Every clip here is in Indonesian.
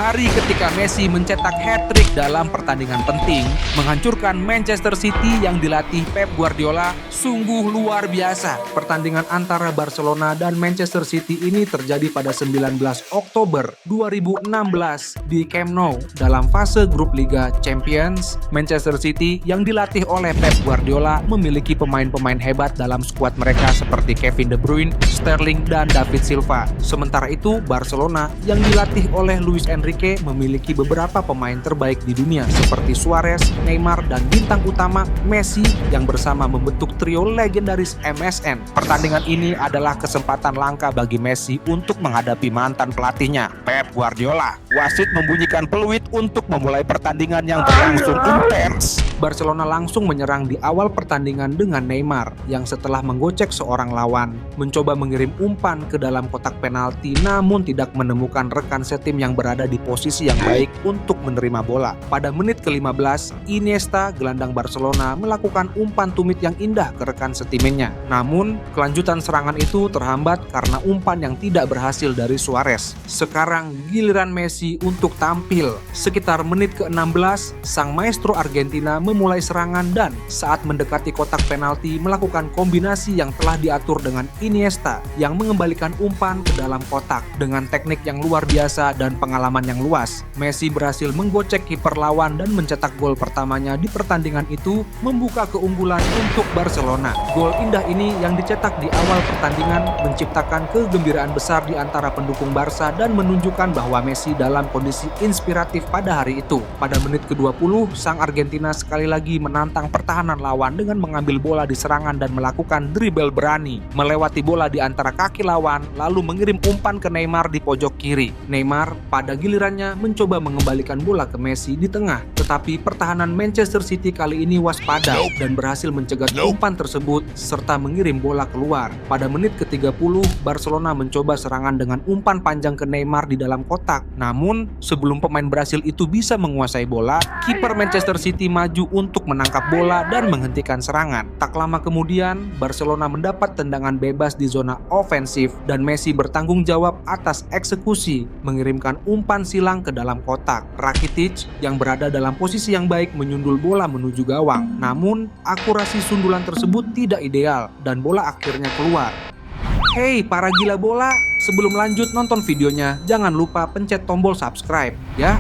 Hari ketika Messi mencetak hat-trick dalam pertandingan penting, menghancurkan Manchester City yang dilatih Pep Guardiola sungguh luar biasa. Pertandingan antara Barcelona dan Manchester City ini terjadi pada 19 Oktober 2016 di Camp Nou dalam fase grup Liga Champions. Manchester City yang dilatih oleh Pep Guardiola memiliki pemain-pemain hebat dalam skuad mereka seperti Kevin De Bruyne, Sterling, dan David Silva. Sementara itu, Barcelona yang dilatih oleh Luis Enrique memiliki beberapa pemain terbaik di dunia seperti Suarez, Neymar, dan bintang utama Messi yang bersama membentuk trio legendaris MSN. Pertandingan ini adalah kesempatan langka bagi Messi untuk menghadapi mantan pelatihnya, Pep Guardiola. Wasit membunyikan peluit untuk memulai pertandingan yang berlangsung intens. Barcelona langsung menyerang di awal pertandingan dengan Neymar yang setelah menggocek seorang lawan mencoba mengirim umpan ke dalam kotak penalti namun tidak menemukan rekan setim yang berada di posisi yang baik untuk menerima bola. Pada menit ke-15, Iniesta, gelandang Barcelona, melakukan umpan tumit yang indah ke rekan setimnya. Namun, kelanjutan serangan itu terhambat karena umpan yang tidak berhasil dari Suarez. Sekarang giliran Messi untuk tampil. Sekitar menit ke-16, sang maestro Argentina memulai serangan dan saat mendekati kotak penalti melakukan kombinasi yang telah diatur dengan Iniesta yang mengembalikan umpan ke dalam kotak. Dengan teknik yang luar biasa dan pengalaman yang luas, Messi berhasil menggocek kiper lawan dan mencetak gol pertamanya di pertandingan itu, membuka keunggulan untuk Barcelona. Gol indah ini yang dicetak di awal pertandingan menciptakan kegembiraan besar di antara pendukung Barca dan menunjukkan bahwa Messi dalam kondisi inspiratif pada hari itu. Pada menit ke-20, sang Argentina sekali lagi menantang pertahanan lawan dengan mengambil bola di serangan dan melakukan dribble berani, melewati bola di antara kaki lawan lalu mengirim umpan ke Neymar di pojok kiri. Neymar pada gilirannya mencoba mengembalikan bola ke Messi di tengah, tetapi pertahanan Manchester City kali ini waspada dan berhasil mencegat umpan tersebut serta mengirim bola keluar. Pada menit ke-30, Barcelona mencoba serangan dengan umpan panjang ke Neymar di dalam kotak. Namun, sebelum pemain Brasil itu bisa menguasai bola, kiper Manchester City maju untuk menangkap bola dan menghentikan serangan. Tak lama kemudian, Barcelona mendapat tendangan bebas di zona ofensif dan Messi bertanggung jawab atas eksekusi, mengirimkan umpan silang ke dalam kotak. Rakitic yang berada dalam posisi yang baik menyundul bola menuju gawang. Namun, akurasi sundulan tersebut tidak ideal dan bola akhirnya keluar. Hey para gila bola, sebelum lanjut nonton videonya, jangan lupa pencet tombol subscribe ya.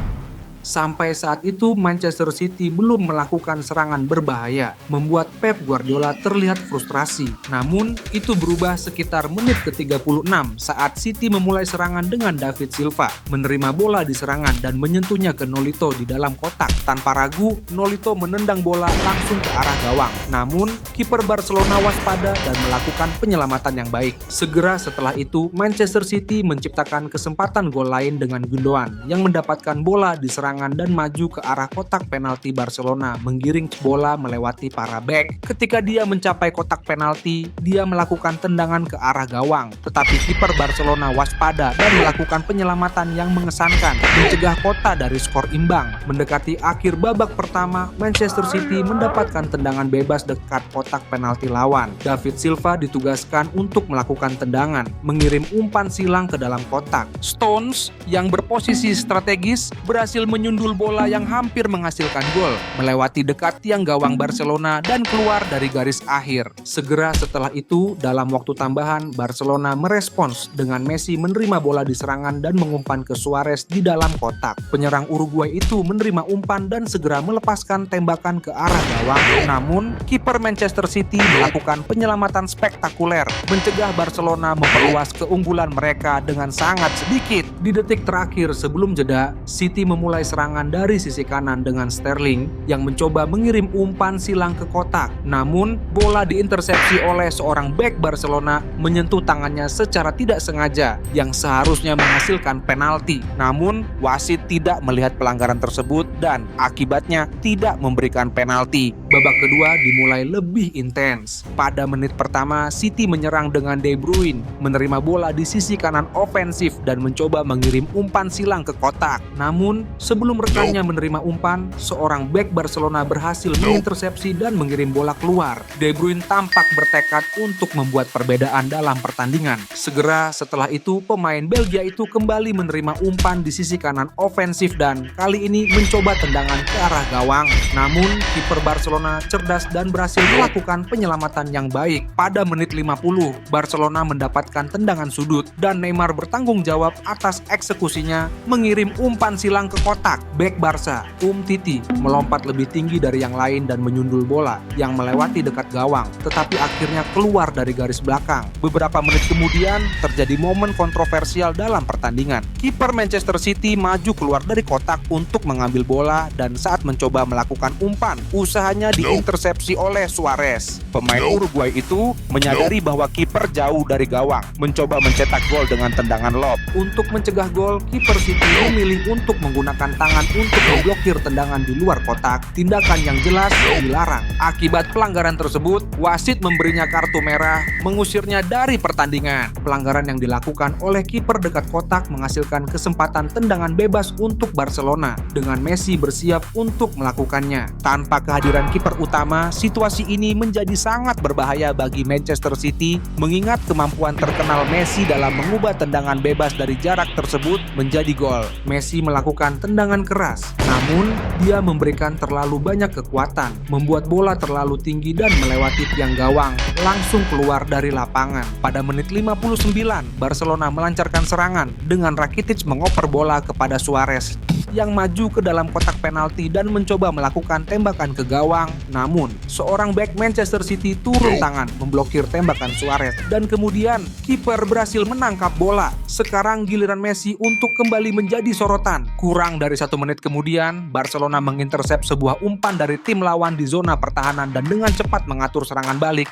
Sampai saat itu Manchester City belum melakukan serangan berbahaya, membuat Pep Guardiola terlihat frustrasi. Namun, itu berubah sekitar menit ke-36 saat City memulai serangan dengan David Silva, menerima bola di serangan dan menyentuhnya ke Nolito di dalam kotak. Tanpa ragu, Nolito menendang bola langsung ke arah gawang. Namun, kiper Barcelona waspada dan melakukan penyelamatan yang baik. Segera setelah itu, Manchester City menciptakan kesempatan gol lain dengan Gundogan yang mendapatkan bola di serangan dan maju ke arah kotak penalti Barcelona, menggiring bola melewati para bek. Ketika dia mencapai kotak penalti, dia melakukan tendangan ke arah gawang, tetapi kiper Barcelona waspada dan melakukan penyelamatan yang mengesankan, mencegah kota dari skor imbang. Mendekati akhir babak pertama, Manchester City mendapatkan tendangan bebas dekat kotak penalti lawan. David Silva ditugaskan untuk melakukan tendangan, mengirim umpan silang ke dalam kotak. Stones yang berposisi strategis berhasil menyundul bola yang hampir menghasilkan gol, melewati dekat tiang gawang Barcelona dan keluar dari garis akhir. Segera setelah itu, dalam waktu tambahan, Barcelona merespons dengan Messi menerima bola di serangan dan mengumpan ke Suarez di dalam kotak. Penyerang Uruguay itu menerima umpan dan segera melepaskan tembakan ke arah gawang. Namun, kiper Manchester City melakukan penyelamatan spektakuler, mencegah Barcelona memperluas keunggulan mereka dengan sangat sedikit. Di detik terakhir sebelum jeda, City memulai serangan dari sisi kanan dengan Sterling yang mencoba mengirim umpan silang ke kotak. Namun, bola diintersepsi oleh seorang bek Barcelona menyentuh tangannya secara tidak sengaja yang seharusnya menghasilkan penalti. Namun, wasit tidak melihat pelanggaran tersebut dan akibatnya tidak memberikan penalti. babak kedua dimulai lebih intens. Pada menit pertama, City menyerang dengan De Bruyne, menerima bola di sisi kanan ofensif dan mencoba mengirim umpan silang ke kotak. Namun, sebelum rekannya menerima umpan, seorang bek Barcelona berhasil mengintersepsi dan mengirim bola keluar. De Bruyne tampak bertekad untuk membuat perbedaan dalam pertandingan. Segera setelah itu, pemain Belgia itu kembali menerima umpan di sisi kanan ofensif dan kali ini mencoba tendangan ke arah gawang. Namun, kiper Barcelona cerdas dan berhasil melakukan penyelamatan yang baik. Pada menit 50, Barcelona mendapatkan tendangan sudut dan Neymar bertanggung jawab atas eksekusinya mengirim umpan silang ke kotak. Bek Barca, Titi, melompat lebih tinggi dari yang lain dan menyundul bola yang melewati dekat gawang, tetapi akhirnya keluar dari garis belakang. Beberapa menit kemudian, terjadi momen kontroversial dalam pertandingan. Kiper Manchester City maju keluar dari kotak untuk mengambil bola dan saat mencoba melakukan umpan, usahanya diintersepsi oleh Suarez. Pemain Uruguay itu menyadari bahwa kiper jauh dari gawang, mencoba mencetak gol dengan tendangan lob. Untuk mencegah gol, kiper City memilih untuk menggunakan tangan untuk memblokir tendangan di luar kotak. Tindakan yang jelas dilarang. Akibat pelanggaran tersebut, wasit memberinya kartu merah, mengusirnya dari pertandingan. Pelanggaran yang dilakukan oleh kiper dekat kotak menghasilkan kesempatan tendangan bebas untuk Barcelona, dengan Messi bersiap untuk melakukannya. Tanpa kehadiran kiper utama, situasi ini menjadi sangat berbahaya bagi Manchester City, mengingat kemampuan terkenal Messi dalam mengubah tendangan bebas dari jarak tersebut menjadi gol. Messi melakukan tendangan keras, namun dia memberikan terlalu banyak kekuatan, membuat bola terlalu tinggi dan melewati tiang gawang, langsung keluar dari lapangan. Pada menit 59, Barcelona melancarkan serangan dengan Rakitic mengoper bola kepada Suarez yang maju ke dalam kotak penalti dan mencoba melakukan tembakan ke gawang. Namun, seorang bek Manchester City turun tangan memblokir tembakan Suarez dan kemudian kiper berhasil menangkap bola. Sekarang giliran Messi untuk kembali menjadi sorotan. Kurang dari 1 menit kemudian, Barcelona mengintersep sebuah umpan dari tim lawan di zona pertahanan dan dengan cepat mengatur serangan balik.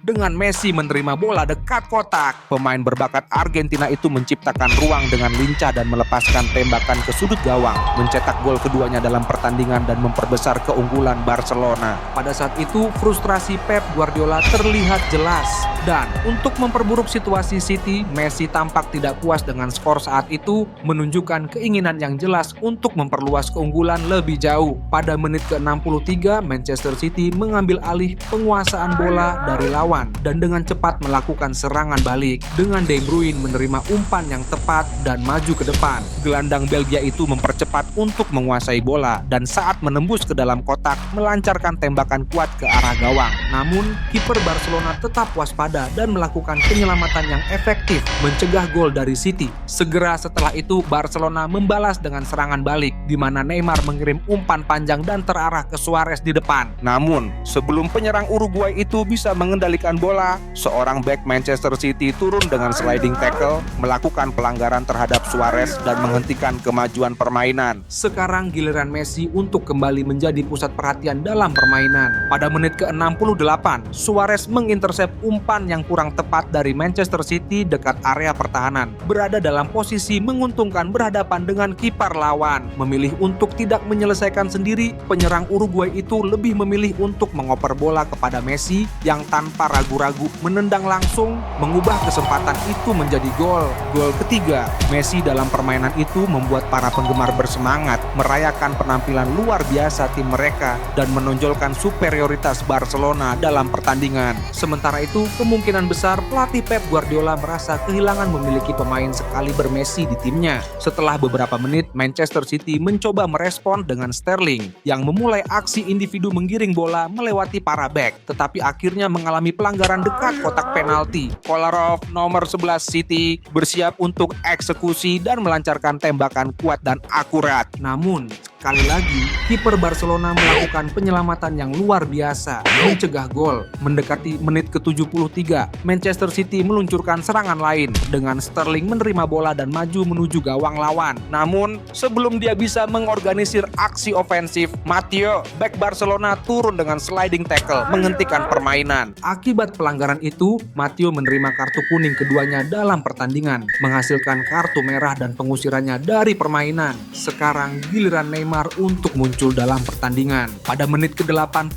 Dengan Messi menerima bola dekat kotak, pemain berbakat Argentina itu menciptakan ruang dengan lincah dan melepaskan tembakan ke sudut gawang, mencetak gol keduanya dalam pertandingan dan memperbesar keunggulan Barcelona. Pada saat itu, frustrasi Pep Guardiola terlihat jelas. Dan untuk memperburuk situasi City, Messi tampak tidak puas dengan skor saat itu, menunjukkan keinginan yang jelas untuk memperluas keunggulan lebih jauh. Pada menit ke-63, Manchester City mengambil alih penguasaan bola dari lawan dan dengan cepat melakukan serangan balik. Dengan De Bruyne menerima umpan yang tepat dan maju ke depan, gelandang Belgia itu mempercepat untuk menguasai bola dan saat menembus ke dalam kotak melancarkan tembakan kuat ke arah gawang. Namun, kiper Barcelona tetap waspada dan melakukan penyelamatan yang efektif mencegah gol dari City. Segera setelah itu, Barcelona membalas dengan serangan balik di mana Neymar mengirim umpan panjang dan terarah ke Suarez di depan. Namun, sebelum penyerang Uruguay itu bisa mengendalikan bola, seorang bek Manchester City turun dengan sliding tackle, melakukan pelanggaran terhadap Suarez dan menghentikan kemajuan permainan. Sekarang giliran Messi untuk kembali menjadi pusat perhatian dalam permainan. Pada menit ke-68, Suarez mengintersep umpan yang kurang tepat dari Manchester City dekat area pertahanan. Berada dalam posisi menguntungkan berhadapan dengan kiper lawan. Memilih untuk tidak menyelesaikan sendiri, penyerang Uruguay itu lebih memilih untuk mengoper bola kepada Messi yang tanpa ragu-ragu menendang langsung, mengubah kesempatan itu menjadi gol. Gol ketiga, Messi dalam permainan itu membuat para penggemar bersemangat, merayakan penampilan luar biasa tim mereka dan menonjolkan superioritas Barcelona dalam pertandingan. Sementara itu, kemungkinan besar pelatih Pep Guardiola merasa kehilangan memiliki pemain sekaliber Messi di timnya. Setelah beberapa menit, Manchester City mencoba merespon dengan Sterling yang memulai aksi individu menggiring bola melewati para bek, tetapi akhirnya mengalami pelanggaran dekat kotak penalti. Kolarov nomor 11 City bersiap untuk eksekusi dan melancarkan tembakan kuat dan akurat. Namun, sekali lagi, kiper Barcelona melakukan penyelamatan yang luar biasa, mencegah gol. Mendekati menit ke-73, Manchester City meluncurkan serangan lain dengan Sterling menerima bola dan maju menuju gawang lawan. Namun, sebelum dia bisa mengorganisir aksi ofensif, Matteo, bek Barcelona turun dengan sliding tackle, menghentikan permainan. Akibat pelanggaran itu, Matteo menerima kartu kuning keduanya dalam pertandingan, menghasilkan kartu merah dan pengusirannya dari permainan. Sekarang giliran Neymar Neymar untuk muncul dalam pertandingan. Pada menit ke-81,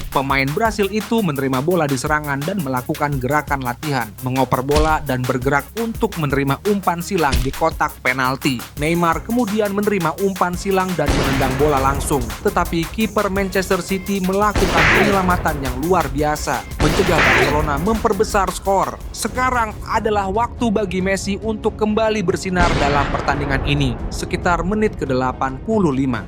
pemain Brasil itu menerima bola di serangan dan melakukan gerakan latihan, mengoper bola dan bergerak untuk menerima umpan silang di kotak penalti. Neymar kemudian menerima umpan silang dan menendang bola langsung, tetapi kiper Manchester City melakukan penyelamatan yang luar biasa, mencegah Barcelona memperbesar skor. Sekarang adalah waktu bagi Messi untuk kembali bersinar dalam pertandingan ini. Sekitar menit ke-85,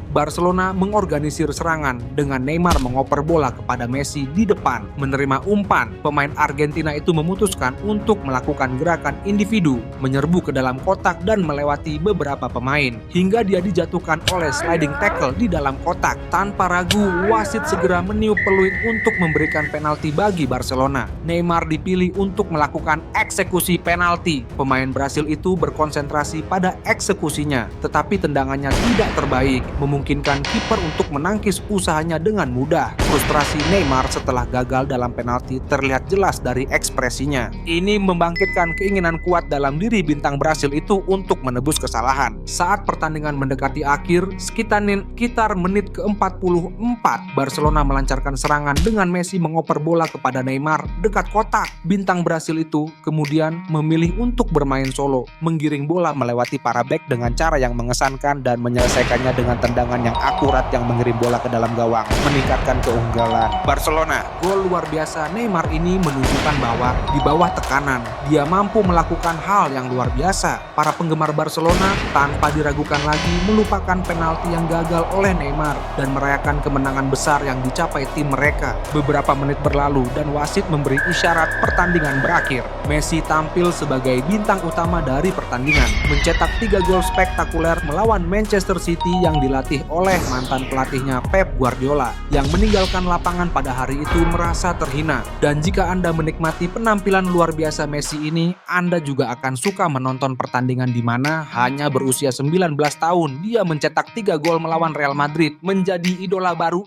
Barcelona mengorganisir serangan dengan Neymar mengoper bola kepada Messi di depan. Menerima umpan, pemain Argentina itu memutuskan untuk melakukan gerakan individu, menyerbu ke dalam kotak dan melewati beberapa pemain, hingga dia dijatuhkan oleh sliding tackle di dalam kotak. Tanpa ragu, wasit segera meniup peluit untuk memberikan penalti bagi Barcelona. Neymar dipilih untuk melakukan eksekusi penalti. Pemain Brasil itu berkonsentrasi pada eksekusinya, tetapi tendangannya tidak terbaik, memungkinkan kiper untuk menangkis usahanya dengan mudah. Frustrasi Neymar setelah gagal dalam penalti terlihat jelas dari ekspresinya. Ini membangkitkan keinginan kuat dalam diri bintang Brasil itu untuk menebus kesalahan. Saat pertandingan mendekati akhir, sekitar menit ke-44, Barcelona melancarkan serangan dengan Messi mengoper bola kepada Neymar dekat kotak. Bintang Brasil itu kemudian memilih untuk bermain solo, menggiring bola melewati para bek dengan cara yang mengesankan dan menyelesaikannya dengan tendangan yang akurat yang mengirim bola ke dalam gawang, meningkatkan keunggulan Barcelona. Gol luar biasa Neymar ini menunjukkan bahwa di bawah tekanan, dia mampu melakukan hal yang luar biasa. Para penggemar Barcelona tanpa diragukan lagi melupakan penalti yang gagal oleh Neymar dan merayakan kemenangan besar yang dicapai tim mereka. Beberapa menit berlalu dan wasit memberi isyarat pertandingan berakhir. Messi tampil sebagai bintang utama dari pertandingan, mencetak 3 gol spektakuler melawan Manchester City yang dilatih oleh mantan pelatihnya Pep Guardiola, yang meninggalkan lapangan pada hari itu merasa terhina. Dan jika Anda menikmati penampilan luar biasa Messi ini, Anda juga akan suka menonton pertandingan di mana hanya berusia 19 tahun dia mencetak 3 gol melawan Real Madrid, menjadi idola baru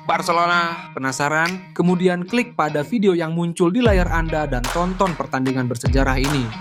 Barcelona. Penasaran? Kemudian klik pada video yang muncul di layar Anda dan tonton pertandingan bersejarah ini.